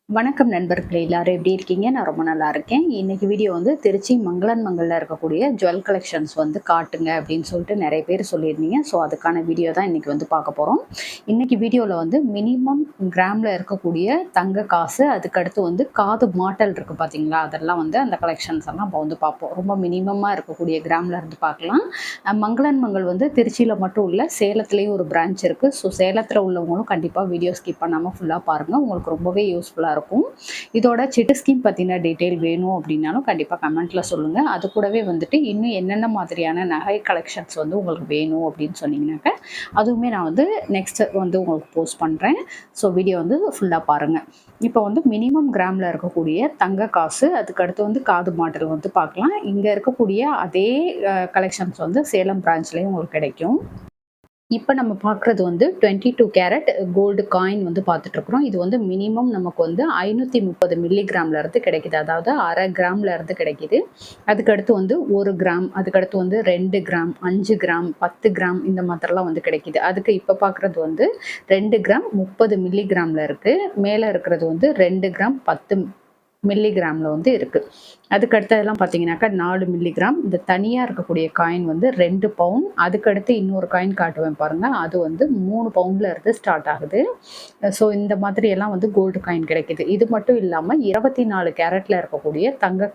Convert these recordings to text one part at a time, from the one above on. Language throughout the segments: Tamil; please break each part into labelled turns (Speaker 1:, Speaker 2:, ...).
Speaker 1: வணக்கம் நண்பர்களே, எல்லாரும் எப்படி இருக்கீங்க? நான் ரொம்ப நல்லா இருக்கேன். இன்னைக்கு வீடியோ வந்து திருச்சி மங்களன் மங்கல்ல இருக்கக்கூடிய ஜுவல் கலெக்ஷன்ஸ் வந்து காட்டுங்க அப்படின்னு சொல்லிட்டு நிறைய பேர் சொல்லியிருந்தீங்க. ஸோ அதுக்கான வீடியோ தான் இன்னைக்கு வந்து பார்க்க போகிறோம். இன்னைக்கு வீடியோவில் வந்து மினிமம் கிராமில் இருக்கக்கூடிய தங்க காசு, அதுக்கடுத்து வந்து காது மாட்டல் இருக்குது பார்த்தீங்களா, அதெல்லாம் வந்து அந்த கலெக்ஷன்ஸ் எல்லாம் இப்போ வந்து பார்ப்போம். ரொம்ப மினிமமாக இருக்கக்கூடிய கிராமில் இருந்து பார்க்கலாம். மங்களன் மங்கள் வந்து திருச்சியில் மட்டும் இல்லை, சேலத்துலேயும் ஒரு பிரான்ச் இருக்குது. ஸோ சேலத்தில் உள்ளவங்களும் கண்டிப்பாக வீடியோ ஸ்கிப் பண்ணாமல் ஃபுல்லாக பாருங்கள், உங்களுக்கு ரொம்பவே யூஸ்ஃபுல்லாக இருக்கும். இதோட சிட்டு ஸ்கீம் பற்றின டீட்டெயில் வேணும் அப்படின்னாலும் கண்டிப்பாக கமெண்ட்டில் சொல்லுங்கள். அது கூடவே வந்துட்டு இன்னும் என்னென்ன மாதிரியான நகை கலெக்ஷன்ஸ் வந்து உங்களுக்கு வேணும் அப்படின்னு சொன்னீங்கன்னாக்க அதுவுமே நான் வந்து நெக்ஸ்ட் வந்து உங்களுக்கு போஸ்ட் பண்ணுறேன். ஸோ வீடியோ வந்து ஃபுல்லாக பாருங்கள். இப்போ வந்து மினிமம் கிராமில் இருக்கக்கூடிய தங்க காசு, அதுக்கடுத்து வந்து காது மாடல் வந்து பார்க்கலாம். இங்கே இருக்கக்கூடிய அதே கலெக்ஷன்ஸ் வந்து சேலம் பிரான்ச்லேயும் உங்களுக்கு கிடைக்கும். இப்போ நம்ம பார்க்குறது வந்து 22 கேரட் கோல்டு காயின் வந்து பார்த்துட்ருக்குறோம். இது வந்து மினிமம் நமக்கு வந்து 530 மில்லிகிராம்ல இருந்து கிடைக்குது, அதாவது அரை கிராம்ல இருந்து கிடைக்குது. அதுக்கடுத்து வந்து 1 கிராம், அதுக்கடுத்து வந்து 2 கிராம், 5 கிராம், 10 கிராம் இந்த மாதிரிலாம் வந்து கிடைக்குது. அதுக்கு இப்போ பார்க்குறது வந்து 2 கிராம் 30 மில்லிகிராம்ல இருக்குது. மேலே இருக்கிறது வந்து 2 கிராம் 10 மில்லிகிராமில் வந்து இருக்குது. அதுக்கடுத்ததெல்லாம் பார்த்தீங்கன்னாக்கா 4 மில்லிகிராம். இந்த தனியாக இருக்கக்கூடிய காயின் வந்து 2 பவுன். அதுக்கடுத்து இன்னொரு காயின் காட்டுவேன் பாருங்கள், அது வந்து 3 பவுண்டில் இருந்து ஸ்டார்ட் ஆகுது. ஸோ இந்த மாதிரி எல்லாம் வந்து கோல்டு காயின் கிடைக்குது. இது மட்டும் இல்லாமல் 24 கேரட்டில் இருக்கக்கூடிய தங்க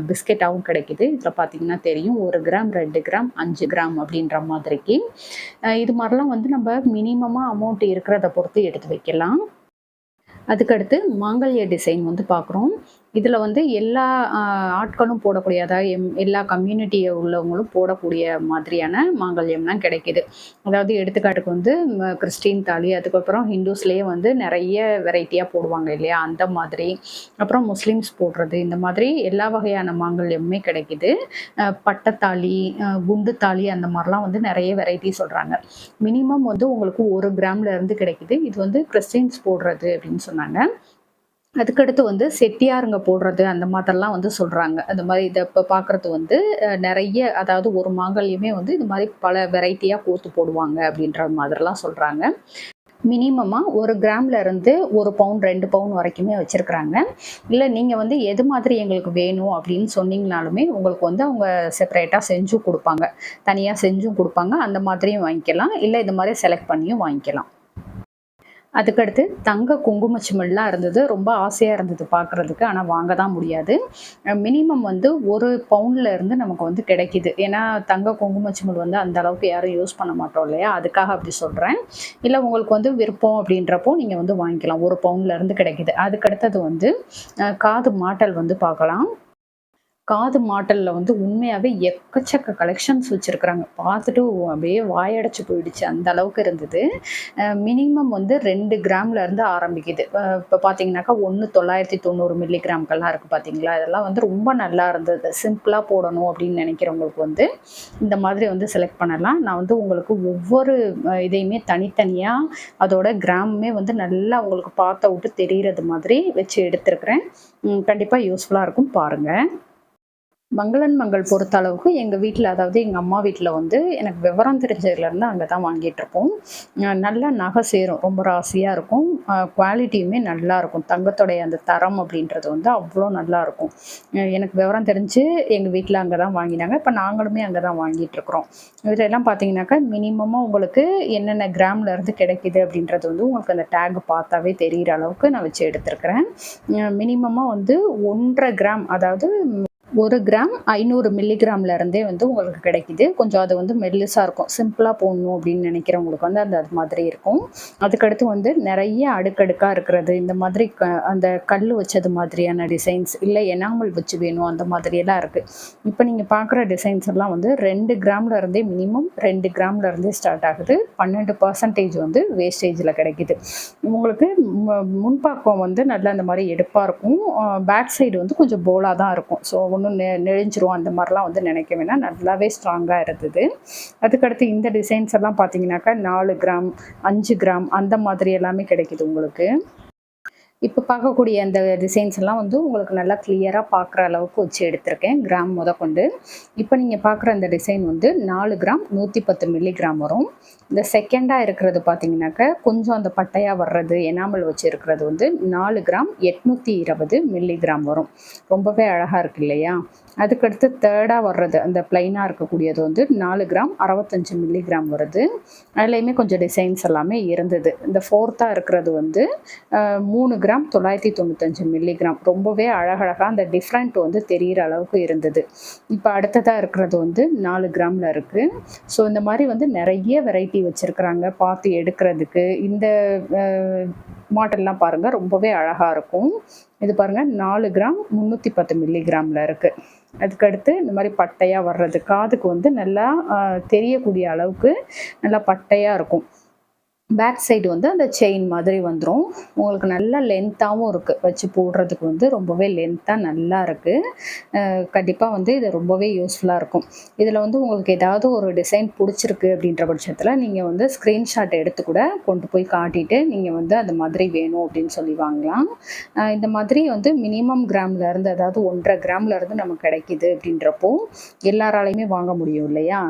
Speaker 1: பிஸ்கெட்டாகவும் கிடைக்குது. இதில் பார்த்தீங்கன்னா தெரியும், 1 கிராம், 2 கிராம், 5 கிராம் அப்படின்ற மாதிரிக்கு. இது மாதிரிலாம் வந்து நம்ம மினிமமாக அமௌண்ட் இருக்கிறத பொறுத்து எடுத்து வைக்கலாம். அதுக்கடுத்து மாங்கல்ய டிசைன் வந்து பார்க்குறோம். இதில் வந்து எல்லா ஆட்களும் போடக்கூடிய, அதாவது எல்லா கம்யூனிட்டியை உள்ளவங்களும் போடக்கூடிய மாதிரியான மாங்கல்யம்லாம் கிடைக்கிது. அதாவது எடுத்துக்காட்டுக்கு வந்து கிறிஸ்டின் தாலி, அதுக்கப்புறம் ஹிந்துஸ்லேயே வந்து நிறைய வெரைட்டியாக போடுவாங்க இல்லையா, அந்த மாதிரி. அப்புறம் முஸ்லீம்ஸ் போடுறது, இந்த மாதிரி எல்லா வகையான மாங்கல்யமுமே கிடைக்கிது. பட்டத்தாலி, குண்டு தாலி, அந்த மாதிரிலாம் வந்து நிறைய வெரைட்டி சொல்கிறாங்க. மினிமம் வந்து உங்களுக்கு 1 கிராம்ல இருந்து கிடைக்கிது. இது வந்து கிறிஸ்டின்ஸ் போடுறது அப்படின்னு சொன்னாங்க. அதுக்கடுத்து வந்து செட்டியாருங்க போடுறது அந்த மாதிரிலாம் வந்து சொல்கிறாங்க. அந்த மாதிரி இதை இப்போ பார்க்குறது வந்து நிறைய, அதாவது ஒரு மாங்கல்யமே வந்து இது மாதிரி பல வெரைட்டியாக கோர்த்து போடுவாங்க அப்படின்ற மாதிரிலாம் சொல்கிறாங்க. மினிமமாக 1 கிராம்ல இருந்து 1 பவுன் 2 பவுன் வரைக்குமே வச்சுருக்குறாங்க. இல்லை நீங்கள் வந்து எது மாதிரி எங்களுக்கு வேணும் அப்படின்னு சொன்னீங்கனாலுமே உங்களுக்கு வந்து அவங்க செப்பரேட்டாக செஞ்சும் கொடுப்பாங்க, தனியாக செஞ்சும் கொடுப்பாங்க. அந்த மாதிரியும் வாங்கிக்கலாம், இல்லை இது மாதிரி செலக்ட் பண்ணியும் வாங்கிக்கலாம். அதுக்கடுத்து தங்க குங்குமச்சிமிழ்லாம் இருந்தது, ரொம்ப ஆசையாக இருந்தது பார்க்குறதுக்கு, ஆனால் வாங்க தான் முடியாது. மினிமம் வந்து 1 பவுண்டில் இருந்து நமக்கு வந்து கிடைக்கிது. ஏன்னா தங்க குங்குமச்சிமிழ் வந்து அந்த அளவுக்கு யாரும் யூஸ் பண்ண மாட்டோம் இல்லையா, அதுக்காக அப்படி சொல்கிறேன். இல்லை உங்களுக்கு வந்து விருப்பம் அப்படின்றப்போ நீங்கள் வந்து வாங்கிக்கலாம். 1 பவுண்டில் இருந்து கிடைக்கிது. அதுக்கடுத்தது வந்து காது மாட்டல் வந்து பார்க்கலாம். காது மாட்டலில் வந்து உண்மையாகவே எக்கச்சக்க கலெக்ஷன்ஸ் வச்சுருக்குறாங்க. பார்த்துட்டு அப்படியே வாயடைச்சு போயிடுச்சு, அந்த அளவுக்கு இருந்தது. மினிமம் வந்து 2 கிராம்ல இருந்து ஆரம்பிக்குது. இப்போ பார்த்தீங்கன்னாக்கா 990 மில்லிகிராம்கெல்லாம் இருக்குது பார்த்தீங்களா, இதெல்லாம் வந்து ரொம்ப நல்லா இருந்தது. சிம்பிளாக போடணும் அப்படின்னு நினைக்கிறவங்களுக்கு வந்து இந்த மாதிரி வந்து செலக்ட் பண்ணலாம். நான் வந்து உங்களுக்கு ஒவ்வொரு இதையுமே தனித்தனியாக அதோட கிராமுமே வந்து நல்லா உங்களுக்கு பார்த்த விட்டு தெரிகிறது மாதிரி வச்சு எடுத்துருக்குறேன். கண்டிப்பாக யூஸ்ஃபுல்லாக இருக்கும், பாருங்கள். மங்களன் மங்கள் பொறுத்த அளவுக்கு எங்கள் வீட்டில், அதாவது எங்கள் அம்மா வீட்டில் வந்து எனக்கு விவரம் தெரிஞ்சதுலேருந்து அங்கே தான் வாங்கிட்டுருக்கோம். நல்லா நகை சேரும், ரொம்ப ராசியாக இருக்கும். குவாலிட்டியுமே நல்லாயிருக்கும். தங்கத்தோடைய அந்த தரம் அப்படின்றது வந்து அவ்வளோ நல்லாயிருக்கும். எனக்கு விவரம் தெரிஞ்சு எங்கள் வீட்டில் அங்கே தான் வாங்கினாங்க. இப்போ நாங்களுமே அங்கே தான் வாங்கிட்டுருக்குறோம். இதெல்லாம் பார்த்தீங்கன்னாக்கா மினிமமாக உங்களுக்கு என்னென்ன கிராமில் இருந்து கிடைக்கிது அப்படின்றது வந்து உங்களுக்கு அந்த டேக் பார்த்தாவே தெரிகிற அளவுக்கு நான் வச்சு எடுத்துருக்கிறேன். மினிமமாக வந்து 1.5 கிராம், அதாவது 1 கிராம் 500 மில்லிகிராம்ல இருந்தே வந்து உங்களுக்கு கிடைக்கிது. கொஞ்சம் அது வந்து மெல்லிசாக இருக்கும். சிம்பிளாக போடணும் அப்படின்னு நினைக்கிறவங்களுக்கு வந்து அது மாதிரி இருக்கும். அதுக்கடுத்து வந்து நிறைய அடுக்கடுக்காக இருக்கிறது, இந்த மாதிரி அந்த கல் வச்சது மாதிரியான டிசைன்ஸ், இல்லை எனாமல் வச்சு வேணும், அந்த மாதிரியெல்லாம் இருக்குது. இப்போ நீங்கள் பார்க்குற டிசைன்ஸ் எல்லாம் வந்து 2 கிராம்ல இருந்தே, மினிமம் 2 கிராம்ல இருந்தே ஸ்டார்ட் ஆகுது. 12% வந்து வேஸ்டேஜில் கிடைக்கிது. உங்களுக்கு முன்பாக்கம் வந்து நல்லா அந்த மாதிரி எடுப்பாக இருக்கும். பேக் சைடு வந்து கொஞ்சம் போலாக தான் இருக்கும். ஸோ ஒன்றும் நெளிஞ்சிரும் அந்த மாதிரிலாம் வந்து நினைக்க வேணாம், நல்லாவே ஸ்ட்ராங்காக இருந்தது. அதுக்கடுத்து இந்த டிசைன்ஸ் எல்லாம் பார்த்தீங்கன்னாக்கா 4 கிராம் 5 கிராம் அந்த மாதிரி எல்லாமே கிடைக்கிது உங்களுக்கு. இப்போ பார்க்கக்கூடிய அந்த டிசைன்ஸ் எல்லாம் வந்து உங்களுக்கு நல்லா கிளியராக பார்க்குற அளவுக்கு வச்சு எடுத்திருக்கேன் கிராம் முதற்கொண்டு. இப்போ நீங்கள் பார்க்குற அந்த டிசைன் வந்து 4 கிராம் 110 மில்லிகிராம் வரும். இந்த செகண்டாக இருக்கிறது பார்த்தீங்கன்னாக்கா கொஞ்சம் அந்த பட்டையாக வர்றது எனாமல் வச்சு இருக்கிறது வந்து 4 கிராம் 820 மில்லிகிராம் வரும். ரொம்பவே அழகாக இருக்கு இல்லையா? அதுக்கடுத்து தேர்டாக வர்றது அந்த பிளைனாக இருக்கக்கூடியது வந்து 4 கிராம் 65 மில்லிகிராம் வருது. அதுலேயுமே கொஞ்சம் டிசைன்ஸ் எல்லாமே இருந்தது. இந்த ஃபோர்த்தாக இருக்கிறது வந்து 3 கிராம் 995 மில்லிகிராம். ரொம்பவே அழகழகாக அந்த டிஃப்ரெண்ட் வந்து தெரிகிற அளவுக்கு இருந்தது. இப்போ அடுத்ததாக இருக்கிறது வந்து 4 கிராமில் இருக்குது. ஸோ இந்த மாதிரி வந்து நிறைய வெரைட்டி வச்சுருக்குறாங்க பார்த்து எடுக்கிறதுக்கு. இந்த மாடல்லாம் பாருங்கள் ரொம்பவே அழகாக இருக்கும். இது பாருங்கள் 4 கிராம் 310 மில்லிகிராமில் இருக்குது. அதுக்கடுத்து இந்த மாதிரி பட்டையாக வர்றது காதுக்கு வந்து நல்லா தெரியக்கூடிய அளவுக்கு நல்லா பட்டையாக இருக்கும். பேக் சைடு வந்து அந்த செயின் மாதிரி வந்துடும். உங்களுக்கு நல்லா லென்த்தாகவும் இருக்குது, வச்சு போடுறதுக்கு வந்து ரொம்பவே லென்த்தாக நல்லா இருக்குது. கண்டிப்பாக வந்து இது ரொம்பவே யூஸ்ஃபுல்லாக இருக்கும். இதில் வந்து உங்களுக்கு ஏதாவது ஒரு டிசைன் பிடிச்சிருக்கு அப்படின்ற பட்சத்தில் நீங்கள் வந்து ஸ்க்ரீன்ஷாட் எடுத்து கூட கொண்டு போய் காட்டிட்டு நீங்கள் வந்து அந்த மாதிரி வேணும் அப்படின்னு சொல்லி வாங்கலாம். இந்த மாதிரி வந்து மினிமம் கிராம்லேருந்து, அதாவது 1.5 கிராம்லேருந்து நமக்கு கிடைக்கிது அப்படின்றப்போ எல்லாராலையுமே வாங்க முடியும் இல்லையா?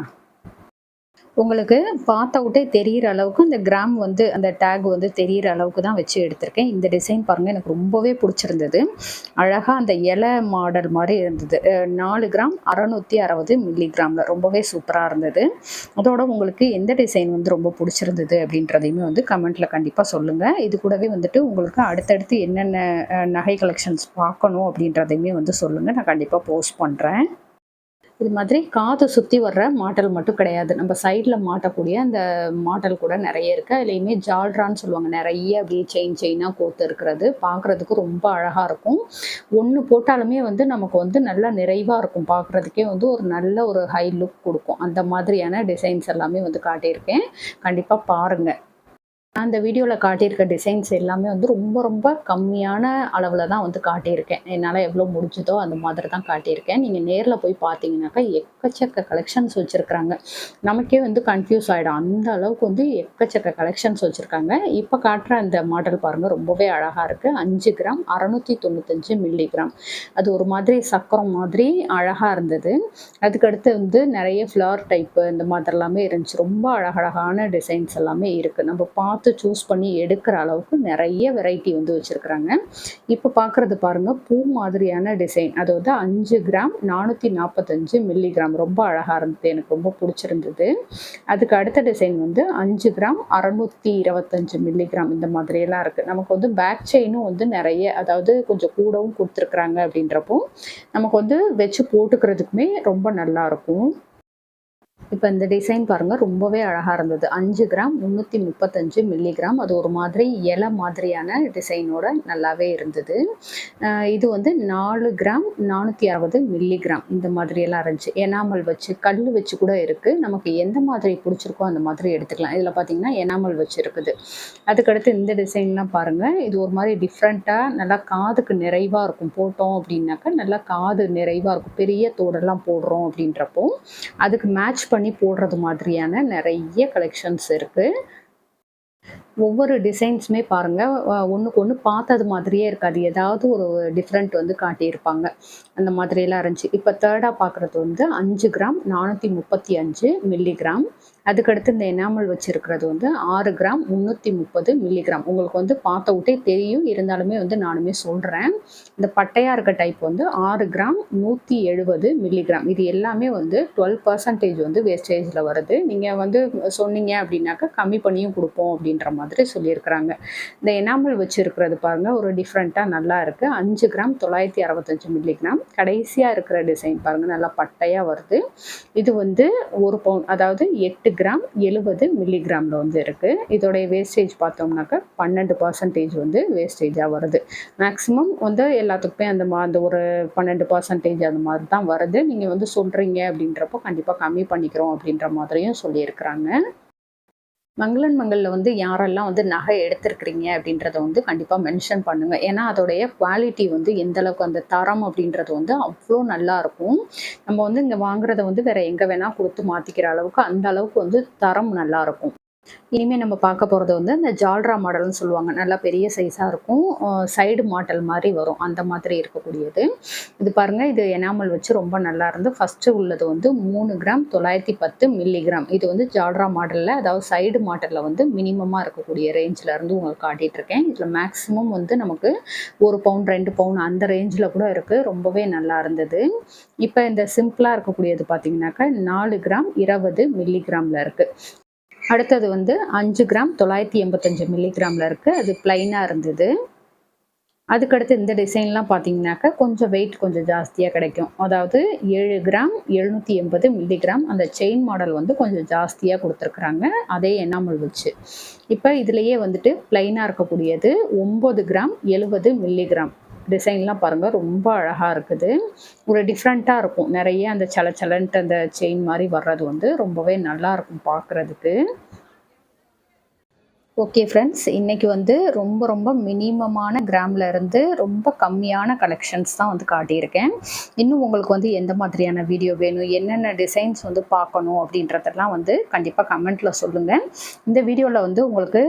Speaker 1: உங்களுக்கு பார்த்த அவுட்டே தெரிகிற அளவுக்கு இந்த கிராம் வந்து அந்த டேக் வந்து தெரிகிற அளவுக்கு தான் வச்சு எடுத்திருக்கேன். இந்த டிசைன் பாருங்கள் எனக்கு ரொம்பவே பிடிச்சிருந்தது. அழகாக அந்த இலை மாடல் மாதிரி இருந்தது. 4 கிராம் 660 மில்லிகிராமில் ரொம்பவே சூப்பராக இருந்தது. அதோட உங்களுக்கு எந்த டிசைன் வந்து ரொம்ப பிடிச்சிருந்தது அப்படின்றதையுமே வந்து கமெண்ட்டில் கண்டிப்பாக சொல்லுங்கள். இது கூடவே வந்துட்டு உங்களுக்கு அடுத்தடுத்து என்னென்ன நகை கலெக்ஷன்ஸ் பார்க்கணும் அப்படின்றதையுமே வந்து சொல்லுங்கள். நான் கண்டிப்பாக போஸ்ட் பண்ணுறேன். இது மாதிரி காது சுற்றி வர்ற மாடல் மட்டும் கிடையாது, நம்ம சைடில் மாட்டக்கூடிய அந்த மாடல் கூட நிறைய இருக்குது. அதுலேயுமே ஜால்ரான்னு சொல்லுவாங்க, நிறைய அப்படியே செயினாக கோத்து இருக்கிறது பார்க்குறதுக்கு ரொம்ப அழகாக இருக்கும். ஒன்று போட்டாலுமே வந்து நமக்கு வந்து நல்லா நிறைவாக இருக்கும், பார்க்குறதுக்கே வந்து ஒரு நல்ல ஒரு ஹை லுக் கொடுக்கும். அந்த மாதிரியான டிசைன்ஸ் எல்லாமே வந்து காட்டியிருக்கேன், கண்டிப்பாக பாருங்கள். அந்த வீடியோவில் காட்டியிருக்க டிசைன்ஸ் எல்லாமே வந்து ரொம்ப ரொம்ப கம்மியான அளவில் தான் வந்து காட்டியிருக்கேன். என்னால் எவ்வளோ முடிஞ்சதோ அந்த மாதிரி தான் காட்டியிருக்கேன். நீங்கள் நேரில் போய் பார்த்தீங்கன்னாக்கா எக்கச்சக்க கலெக்ஷன்ஸ் வச்சுருக்குறாங்க. நமக்கே வந்து கன்ஃபியூஸ் ஆகிடும், அந்த அளவுக்கு வந்து எக்கச்சக்க கலெக்ஷன்ஸ் வச்சுருக்காங்க. இப்போ காட்டுற அந்த மாடல் பாருங்கள் ரொம்பவே அழகாக இருக்குது. 5 கிராம் 695 மில்லிகிராம். அது ஒரு மாதிரி சக்கரம் மாதிரி அழகாக இருந்தது. அதுக்கடுத்து வந்து நிறைய ஃப்ளவர் டைப்பு இந்த மாதிரி எல்லாமே இருந்துச்சு. ரொம்ப அழகழகான டிசைன்ஸ் எல்லாமே இருக்குது. நம்ம பார்த்து சூஸ் பண்ணி எடுக்கிற அளவுக்கு நிறைய வெரைட்டி வந்து வச்சுருக்குறாங்க. இப்போ பார்க்குறது பாருங்கள் பூ மாதிரியான டிசைன். அது வந்து 5 கிராம் 445 மில்லிகிராம். ரொம்ப அழகாக இருந்தது, எனக்கு ரொம்ப பிடிச்சிருந்தது. அதுக்கு அடுத்த டிசைன் வந்து 5 கிராம் 625 மில்லிகிராம். இந்த மாதிரியெல்லாம் இருக்குது. நமக்கு வந்து பேக் செயினும் வந்து நிறைய, அதாவது கொஞ்சம் கூடவும் கொடுத்துருக்குறாங்க அப்படின்றப்போ நமக்கு வந்து வச்சு போட்டுக்கிறதுக்குமே ரொம்ப நல்லாயிருக்கும். இப்போ இந்த டிசைன் பாருங்கள் ரொம்பவே அழகாக இருந்தது. 5 கிராம் 335 மில்லிகிராம். அது ஒரு மாதிரி இலை மாதிரியான டிசைனோட நல்லாவே இருந்தது. இது வந்து 4 கிராம் 460 மில்லிகிராம். இந்த மாதிரியெல்லாம் இருந்துச்சு. எனாமல் வச்சு கல் வச்சு கூட இருக்குது. நமக்கு எந்த மாதிரி பிடிச்சிருக்கோ அந்த மாதிரி எடுத்துக்கலாம். இதில் பார்த்தீங்கன்னா எனாமல் வச்சு இருக்குது. அதுக்கடுத்து இந்த டிசைன்லாம் பாருங்கள், இது ஒரு மாதிரி டிஃப்ரெண்ட்டாக நல்லா காதுக்கு நிறைவாக இருக்கும். போட்டோம் அப்படின்னாக்கா நல்லா காது நிறைவாக இருக்கும். பெரிய தோடெல்லாம் போடுறோம் அப்படின்றப்போ அதுக்கு மேட்ச் பண்ணி போடுறது மாதிரியான நிறைய கலெக்ஷன்ஸ் இருக்குது. ஒவ்வொரு டிசைன்ஸுமே பாருங்கள் ஒன்றுக்கு ஒன்று பார்த்தது மாதிரியே இருக்காது, ஏதாவது ஒரு டிஃப்ரெண்ட் வந்து காட்டியிருப்பாங்க. அந்த மாதிரியெல்லாம் இருந்துச்சு. இப்போ தேர்டாக பார்க்குறது வந்து 5 கிராம் 435 மில்லிகிராம். அதுக்கடுத்து இந்த எனாமல் வச்சுருக்கிறது வந்து 6 கிராம் 330 மில்லிகிராம். உங்களுக்கு வந்து பார்த்த விட்டே தெரியும், இருந்தாலுமே வந்து நானுமே சொல்கிறேன். இந்த பட்டையாக இருக்க டைப் வந்து 6 கிராம் 170 மில்லிகிராம். இது எல்லாமே வந்து 12% வந்து வேஸ்டேஜில் வருது. நீங்கள் வந்து சொன்னீங்க அப்படின்னாக்கா கம்மி பண்ணியும் கொடுப்போம் அப்படின்ற மாதிரி சொல்லியிருக்கிறாங்க. இந்த எனாமல் வச்சுருக்கிறது பாருங்கள் ஒரு டிஃப்ரெண்ட்டாக நல்லா இருக்குது. 5 கிராம் 965 மில்லிகிராம். கடைசியாக இருக்கிற டிசைன் பாருங்கள் நல்லா பட்டையாக வருது. இது வந்து 1 பவுன், அதாவது 8 கிராம் 70 மில்லிகிராமில் வந்து இருக்குது. இதோடைய வேஸ்டேஜ் பார்த்தோம்னாக்கா 12% வந்து வேஸ்டேஜாக வருது. மேக்ஸிமம் வந்து எல்லாத்துக்குமே அந்த ஒரு 12% அந்த மாதிரி தான் வருது. நீங்கள் வந்து சொல்கிறீங்க அப்படின்றப்போ கண்டிப்பாக கம்மி பண்ணிக்கிறோம் அப்படின்ற மாதிரியும் சொல்லியிருக்கிறாங்க. மங்களன் மங்களில் வந்து யாரெல்லாம் வந்து நகை எடுத்திருக்கிறீங்க அப்படின்றத வந்து கண்டிப்பாக மென்ஷன் பண்ணுங்கள். ஏன்னா அதோடைய குவாலிட்டி வந்து எந்தளவுக்கு, அந்த தரம் அப்படின்றது வந்து அவ்வளோ நல்லாயிருக்கும். நம்ம வந்து இங்கே வாங்குறத வந்து வேறு எங்கே வேணால் கொடுத்து மாற்றிக்கிற அளவுக்கு அந்த அளவுக்கு வந்து தரம் நல்லாயிருக்கும். இனிமேல் நம்ம பார்க்க போகிறது வந்து இந்த ஜால்ரா மாடல்னு சொல்லுவாங்க. நல்லா பெரிய சைஸாக இருக்கும். சைடு மாடல் மாதிரி வரும். அந்த மாதிரி இருக்கக்கூடியது. இது பாருங்கள், இது எனாமல் வச்சு ரொம்ப நல்லா இருந்து. ஃபஸ்ட்டு உள்ளது வந்து 3 கிராம் 910 மில்லிகிராம். இது வந்து ஜால்ரா மாடலில், அதாவது சைடு மாடலில் வந்து மினிமமாக இருக்கக்கூடிய ரேஞ்சில் இருந்து உங்களுக்கு காட்டிகிட்ருக்கேன். இதில் மேக்ஸிமம் வந்து நமக்கு 1 பவுன் 2 பவுன் அந்த ரேஞ்சில் கூட இருக்குது. ரொம்பவே நல்லா இருந்தது. இப்போ இந்த சிம்பிளாக இருக்கக்கூடியது பார்த்தீங்கன்னாக்கா 4 கிராம் 20 மில்லிகிராமில் இருக்குது. அடுத்தது வந்து 5 கிராம் 985 மில்லிகிராமில் இருக்குது. அது ப்ளைனாக இருந்தது. அதுக்கடுத்து இந்த டிசைன்லாம் பார்த்தீங்கன்னாக்கா கொஞ்சம் வெயிட் கொஞ்சம் ஜாஸ்தியாக கிடைக்கும். அதாவது 7 கிராம் 780 மில்லிகிராம். அந்த செயின் மாடல் வந்து கொஞ்சம் ஜாஸ்தியாக கொடுத்துருக்குறாங்க, அதே எனாமல் வச்சு. இப்போ இதுலேயே வந்துட்டு ப்ளைனாக இருக்கக்கூடியது 9 கிராம் 70 மில்லிகிராம். டிசைன்லாம் பாருங்கள், ரொம்ப அழகாக இருக்குது. ஒரு டிஃப்ரெண்ட்டாக இருக்கும். நிறைய அந்த சலச்சலன்ட்டு அந்த செயின் மாதிரி வர்றது வந்து ரொம்பவே நல்லாயிருக்கும் பார்க்குறதுக்கு. ஓகே ஃப்ரெண்ட்ஸ், இன்றைக்கி வந்து ரொம்ப மினிமமான கிராமில் இருந்து ரொம்ப கம்மியான கலெக்ஷன்ஸ் தான் வந்து காட்டியிருக்கேன். இன்னும் உங்களுக்கு வந்து எந்த மாதிரியான வீடியோ வேணும், என்னென்ன டிசைன்ஸ் வந்து பார்க்கணும் அப்படின்றதெல்லாம் வந்து கண்டிப்பாக கமெண்ட்டில் சொல்லுங்கள். இந்த வீடியோவில் வந்து உங்களுக்கு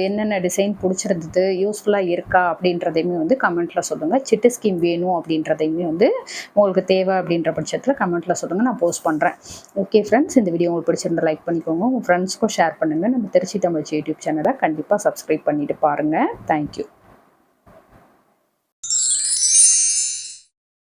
Speaker 1: என்னென்ன டிசைன் பிடிச்சிருந்தது, யூஸ்ஃபுல்லாக இருக்கா அப்படின்றதையுமே வந்து கமெண்ட்டில் சொல்லுங்கள். சிட்டு ஸ்கீம் வேணும் அப்படின்றதையுமே வந்து உங்களுக்கு தேவை அப்படின்ற பட்சத்தில் கமெண்ட்டில் சொல்லுங்கள், நான் போஸ்ட் பண்ணுறேன். ஓகே ஃப்ரெண்ட்ஸ், இந்த வீடியோ உங்களுக்கு பிடிச்சிருந்தா லைக் பண்ணிக்கோங்க, உங்கள் ஃப்ரெண்ட்ஸ்க்கும் ஷேர் பண்ணுங்கள். நம்ம திருச்சி தமிழ் யூடியூப் சேனலை கண்டிப்பாக சப்ஸ்கிரைப் பண்ணிவிட்டு பாருங்கள். தேங்க்யூ.